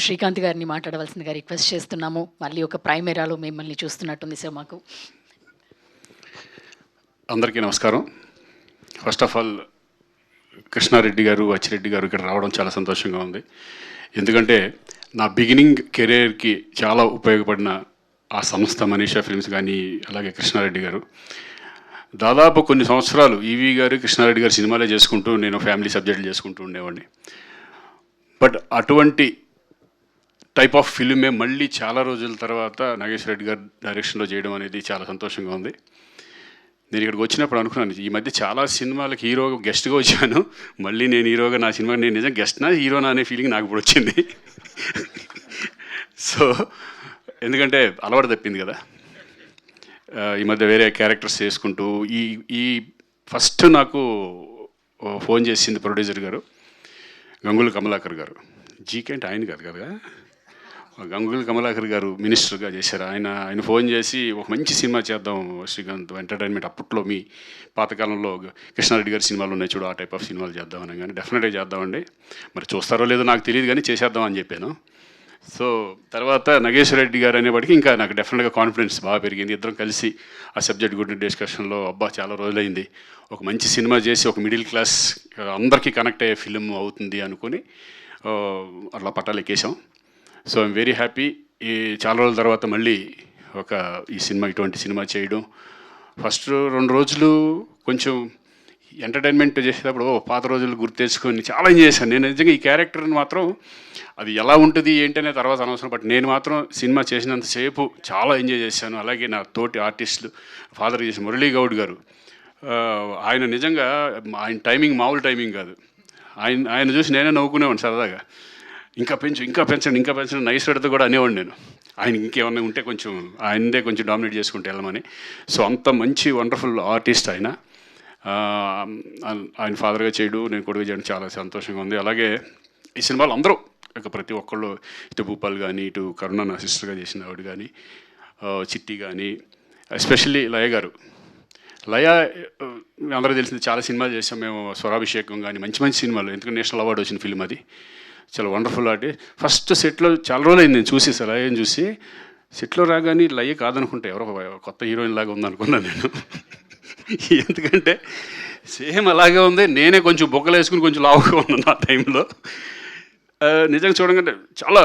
శ్రీకాంత్ గారిని మాట్లాడవలసిందిగా రిక్వెస్ట్ చేస్తున్నాము. మళ్ళీ ఒక ప్రైమెరాలో మిమ్మల్ని చూస్తున్నట్టుంది సార్ మాకు. అందరికీ నమస్కారం. ఫస్ట్ ఆఫ్ ఆల్ కృష్ణారెడ్డి గారు, అచ్చిరెడ్డి గారు ఇక్కడ రావడం చాలా సంతోషంగా ఉంది. ఎందుకంటే నా బిగినింగ్ కెరీర్కి చాలా ఉపయోగపడిన ఆ సంస్థ మనీషా ఫిల్మ్స్ కానీ, అలాగే కృష్ణారెడ్డి గారు దాదాపు కొన్ని సంవత్సరాలు ఈవీ గారు, కృష్ణారెడ్డి గారు సినిమాలే చేసుకుంటూ నేను ఫ్యామిలీ సబ్జెక్టులు చేసుకుంటూ ఉండేవాడిని. బట్ అటువంటి టైప్ ఆఫ్ ఫిల్మే మళ్ళీ చాలా రోజుల తర్వాత నాగేశ్వర రెడ్డి గారు డైరెక్షన్లో చేయడం అనేది చాలా సంతోషంగా ఉంది. నేను ఇక్కడికి వచ్చినప్పుడు అనుకున్నాను, ఈ మధ్య చాలా సినిమాలకు హీరోగా గెస్ట్గా వచ్చాను, మళ్ళీ నేను హీరోగా నా సినిమా నేను నిజం గెస్ట్నా హీరోనా అనే ఫీలింగ్ నాకు ఇప్పుడు వచ్చింది. సో ఎందుకంటే అలవాటు తప్పింది కదా. ఈ మధ్య వేరే క్యారెక్టర్స్ చేసుకుంటూ ఈ ఫస్ట్ నాకు ఫోన్ చేసింది ప్రొడ్యూసర్ గారు, గంగుల కమలాకర్ గారు. జీకే అంటే ఆయన కాదు కదా, గంగుల కమలాకర్ గారు మినిస్టర్గా చేశారు. ఆయన ఫోన్ చేసి ఒక మంచి సినిమా చేద్దాం శ్రీకాంత్ ఎంటర్టైన్మెంట్, అప్పట్లో మీ పాతకాలంలో కృష్ణారెడ్డి గారి సినిమాలు ఉన్నాయి చూడు, ఆ టైప్ ఆఫ్ సినిమాలు చేద్దామని. కానీ డెఫినెట్గా చేద్దామండి, మరి చూస్తారో లేదో నాకు తెలియదు కానీ చేసేద్దాం అని చెప్పాను. సో తర్వాత నాగేశ్వర రెడ్డి గారు అనేవాడికి ఇంకా నాకు డెఫినెట్గా కాన్ఫిడెన్స్ బాగా పెరిగింది. ఇద్దరం కలిసి ఆ సబ్జెక్ట్ గురించి డిస్కషన్లో అబ్బా చాలా రోజులైంది, ఒక మంచి సినిమా చేసి ఒక మిడిల్ క్లాస్ అందరికీ కనెక్ట్ అయ్యే ఫిలిం అవుతుంది అనుకుని అట్లా పట్టాలు ఎక్కేసాం. So I'm very happy. ఈ చాలా రోజుల తర్వాత మళ్ళీ ఇటువంటి సినిమా చేయడం. ఫస్ట్ 2 రోజులు కొంచెం ఎంటర్టైన్మెంట్ చేసేటప్పుడు పాత రోజులు గుర్తు తెచ్చుకొని చాలా ఎంజాయ్ చేశాను. నేను నిజంగా ఈ క్యారెక్టర్ని మాత్రం అది ఎలా ఉంటుంది ఏంటనే తర్వాత అనవసరం, బట్ నేను మాత్రం సినిమా చేసినంతసేపు చాలా ఎంజాయ్ చేశాను. అలాగే నా తోటి ఆర్టిస్టులు, ఫాదర్ చేసిన మురళీ గౌడ్ గారు, ఆయన నిజంగా ఆయన టైమింగ్ మామూలు టైమింగ్ కాదు. ఆయన చూసి నేనే నవ్వుకునేవాడిని సరదాగా, ఇంకా పెంచండి నైస్ పెడితే కూడా అనేవాడిని నేను. ఆయన ఇంకేమన్నా ఉంటే కొంచెం ఆయనదే కొంచెం డామినేట్ చేసుకుంటే వెళ్ళమని. సో అంత మంచి వండర్ఫుల్ ఆర్టిస్ట్ ఆయన. ఆయన ఫాదర్గా చేయడం, నేను కొడుకు చేయడం చాలా సంతోషంగా ఉంది. అలాగే ఈ సినిమాలు అందరూ ప్రతి ఒక్కళ్ళు, ఇటు భూపాల్ కానీ, ఇటు కరుణ నా సిస్టర్గా చేసిన ఆవిడ కానీ, చిట్టి కానీ, ఎస్పెషల్లీ లయ గారు. లయ అందరూ తెలిసింది, చాలా సినిమాలు చేసాం మేము, స్వరాభిషేకం కానీ మంచి మంచి సినిమాలు, ఎందుకంటే నేషనల్ అవార్డు వచ్చిన ఫిల్మ్ అది. చాలా వండర్ఫుల్ ఆర్ట్. ఫస్ట్ సెట్లో చాలా రోజులు అయింది నేను చూసి, లయని చూసి సెట్లో రాగానే లయ కాదనుకుంటే ఎవరో కొత్త హీరోయిన్ లాగా ఉందనుకున్నాను నేను. ఎందుకంటే సేమ్ అలాగే ఉంది, నేనే కొంచెం బొక్కలు వేసుకుని కొంచెం లావుగా ఉన్నాను ఆ టైంలో. నిజంగా చూడగానే చాలా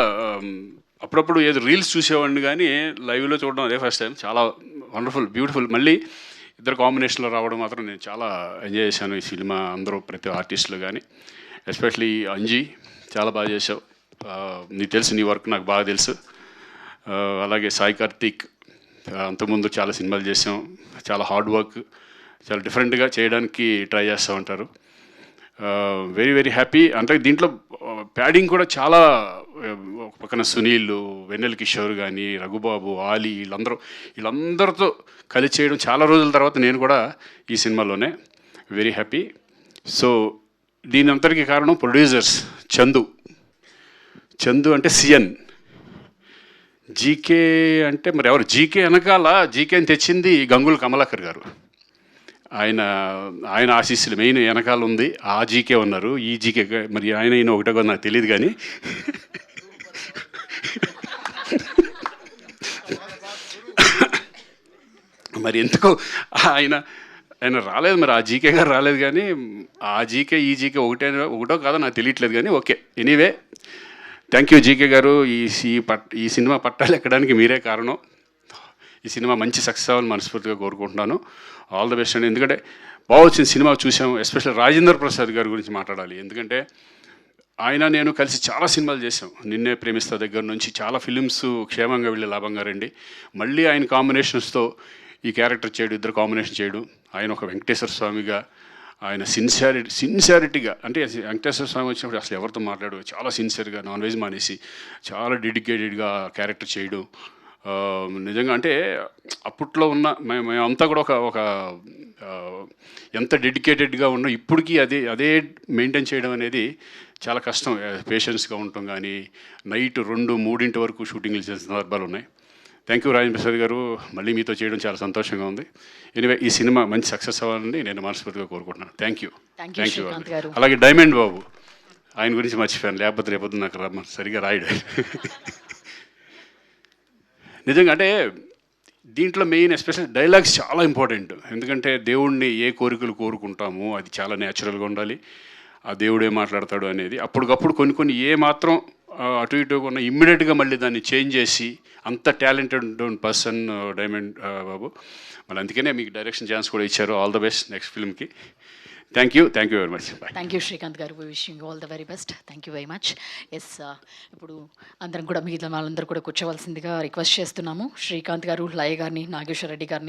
అప్పుడప్పుడు ఏదో రీల్స్ చూసేవాడిని కానీ లైవ్లో చూడడం అదే ఫస్ట్ టైం. చాలా వండర్ఫుల్, బ్యూటిఫుల్. మళ్ళీ ఇద్దరు కాంబినేషన్లో రావడం మాత్రం నేను చాలా ఎంజాయ్ చేశాను ఈ సినిమా. అందరూ ప్రతి ఆర్టిస్టులు కానీ, ఎస్పెషలీ అంజీ చాలా బాగా చేసావు. నీకు తెలుసు, నీ వర్క్ నాకు బాగా తెలుసు. అలాగే సాయి కార్తీక్, అంతకుముందు చాలా సినిమాలు చేసాం, చాలా హార్డ్ వర్క్, చాలా డిఫరెంట్గా చేయడానికి ట్రై చేస్తూ ఉంటారు. Very very happy. అంటే దీంట్లో ప్యాడింగ్ కూడా చాలా, ఒక పక్కన సునీల్, వెన్నెల కిషోర్ కానీ, రఘుబాబు, ఆలీ, వీళ్ళందరితో కలిసి చేయడం చాలా రోజుల తర్వాత నేను కూడా ఈ సినిమాలోనే. Very happy. సో దీని అంతటికీ కారణం ప్రొడ్యూసర్స్. చందు అంటే సిఎన్, జీకే అంటే మరి ఎవరు, జీకే వెనకాల జీకేని తెచ్చింది గంగుల కమలాకర్ గారు. ఆయన ఆశీస్సులు మెయిన్ వెనకాల ఉంది. ఆ జీకే ఉన్నారు, ఈ జీకే మరి ఆయన ఒకటే కూడా నాకు తెలియదు కానీ మరి ఎందుకో ఆయన రాలేదు, మరి ఆ జీకే గారు రాలేదు. కానీ ఆ జీకే ఈ జీకే ఒకటో కాదో నాకు తెలియట్లేదు కానీ okay. Anyway, thank you GK గారు. ఈ సినిమా పట్టాలు ఎక్కడానికి మీరే కారణం. ఈ సినిమా మంచి సక్సెస్ అవ్వాలని మనస్ఫూర్తిగా కోరుకుంటున్నాను. ఆల్ ద బెస్ట్ అండి. ఎందుకంటే బాగా వచ్చిన సినిమా చూసాము. ఎస్పెషల్ రాజేంద్ర ప్రసాద్ గారి గురించి మాట్లాడాలి. ఎందుకంటే నేను కలిసి చాలా సినిమాలు చేసాం. నిన్నే ప్రేమిస్తా దగ్గర నుంచి చాలా ఫిలిమ్స్ క్షేమంగా వెళ్ళి లాభంగా రండి. మళ్ళీ ఆయన కాంబినేషన్స్తో ఈ క్యారెక్టర్ చేయడం, ఇద్దరు కాంబినేషన్ చేయడం, ఆయన ఒక వెంకటేశ్వర స్వామిగా, ఆయన సిన్సియారిటీగా, అంటే వెంకటేశ్వర స్వామి వచ్చినప్పుడు అసలు ఎవరితో మాట్లాడు, చాలా సిన్సియర్గా నాన్ వెజ్ మానేసి చాలా డెడికేటెడ్గా క్యారెక్టర్ చేయడం. నిజంగా అంటే అప్పట్లో ఉన్న మేమంతా కూడా ఒక ఎంత డెడికేటెడ్గా ఉన్నా ఇప్పటికీ అదే మెయింటైన్ చేయడం అనేది చాలా కష్టం. పేషెన్స్గా ఉండటం కానీ, నైట్ 2-3 వరకు షూటింగ్లు చేసిన సందర్భాలు ఉన్నాయి. థ్యాంక్ యూ రాజేంద్ర ప్రసాద్ గారు, మళ్ళీ మీతో చేయడం చాలా సంతోషంగా ఉంది. ఎనివే ఈ సినిమా మంచి సక్సెస్ అవ్వాలని నేను మనస్ఫూర్తిగా కోరుకుంటున్నాను. Thank you. అలాగే అలాగే డైమండ్ బాబు, ఆయన గురించి మర్చిపోయాను, లేకపోతే రేపొద్దు నాకు సరిగా రాయడు. నిజంగా అంటే దీంట్లో మెయిన్ ఎస్పెషల్ డైలాగ్స్ చాలా ఇంపార్టెంట్. ఎందుకంటే దేవుణ్ణి ఏ కోరికలు కోరుకుంటామో అది చాలా న్యాచురల్గా ఉండాలి. ఆ దేవుడు ఏం మాట్లాడతాడు అనేది అప్పటికప్పుడు కొన్ని ఏ మాత్రం అటు ఇటు ఉన్న ఇమ్మీడియట్గా మళ్ళీ దాన్ని చేంజ్ చేసి అంత టాలెంటెడ్ పర్సన్ డైమండ్ బాబు. మళ్ళీ అందుకనే మీకు డైరెక్షన్ ఛాన్స్ కూడా ఇచ్చారు. ఆల్ ద బెస్ట్ నెక్స్ట్ ఫిల్మ్కి. Thank you very much. Bye. Thank you Srikanth garu, wishing all the very best. Thank you very much. Yes, ఇప్పుడు అందరం కూడా మిగతా వాళ్ళందరూ కూడా కూర్చోవలసిందిగా రిక్వెస్ట్ చేస్తున్నాము. శ్రీకాంత్ గారు, లయ గారిని, నాగేశ్వర రెడ్డి గారిని